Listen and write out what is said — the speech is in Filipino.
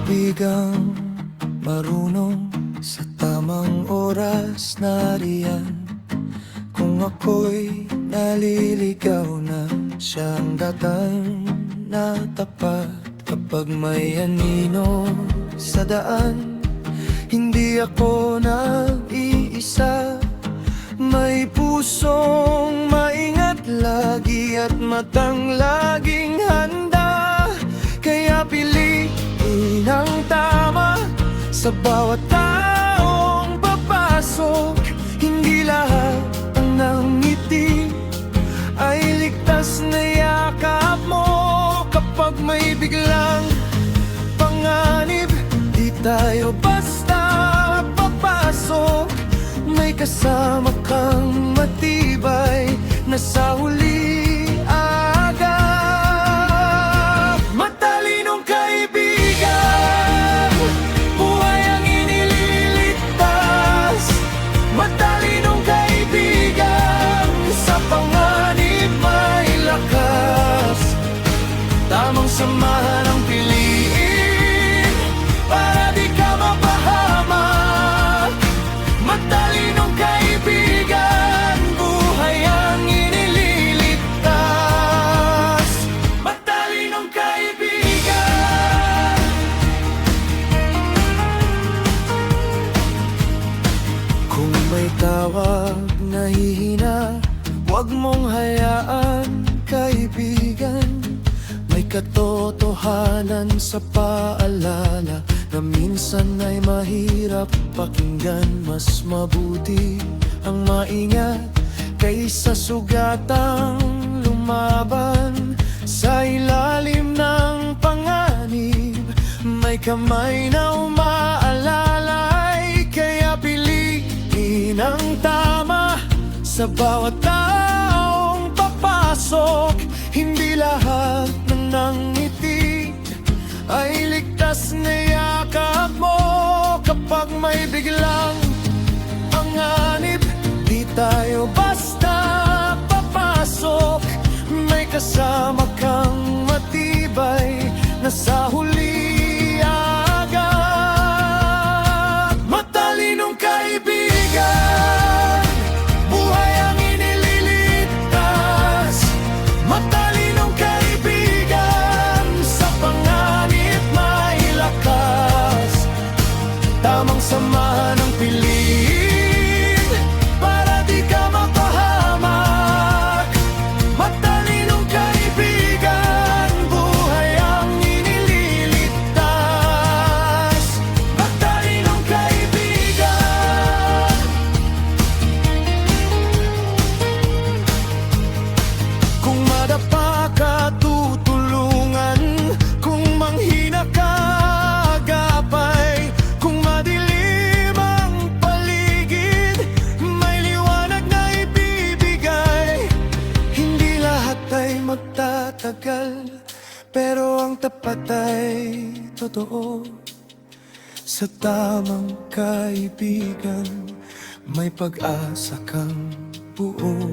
kaibigang marunong sa tamang oras nariyan. Kung ako'y naliligaw na, siyang datang na tapat. Kapag may anino sa daan, hindi ako nag-iisa. May pusong maingat lagi at matang laging handa. Kaya piliin ang tama sa bawat taong papasok. Hindi lahat ng ngiti ay ligtas na yakap mo. Kapag may biglang panganib, di tayo basta papasok. May kasama kang matibay na sa huli agad. Matalinong kaibigan, buhay ang inililigtas. Matalinong kaibigan, sa panganib may lakas. Tamang samahan ang piliin para di ka mapahamak. Matalinong kaibigan, buhay ang inililigtas. Matalinong kaibigan. Kung may tawag na hihina, huwag mong hayaan, kaibigan. May katotohanan sa paalala na minsan ay mahirap pakinggan. Mas mabuti ang maingat kaysa sugatang lumaban. Sa ilalim ng panganib, may kamay na umaalalay. Kaya piliin ang tama sa bawat taong papasok. Hindi lahat ng ngiti ay ligtas na yakap mo. Kapag may biglang panganib, di tayo basta papasok. May kasama kang matibay na sa huli agad. Matalinong kaibigan, buhay ang inililigtas. Matalinong kaibigan, sa panganib may lakas. Tamang samahan ang piliin para di ka mapahamak. Matalinong kaibigan, buhay ang inililigtas. Matalinong kaibigan. Kung madapa ka, tutulungan. Kung manghina ka, agapay. Kung madilim ang paligid, may liwanag na ibibigay. Hindi lahat ay magtatagal, pero ang tapat ay totoo. Sa tamang kaibigan, may pag-asa kang buo.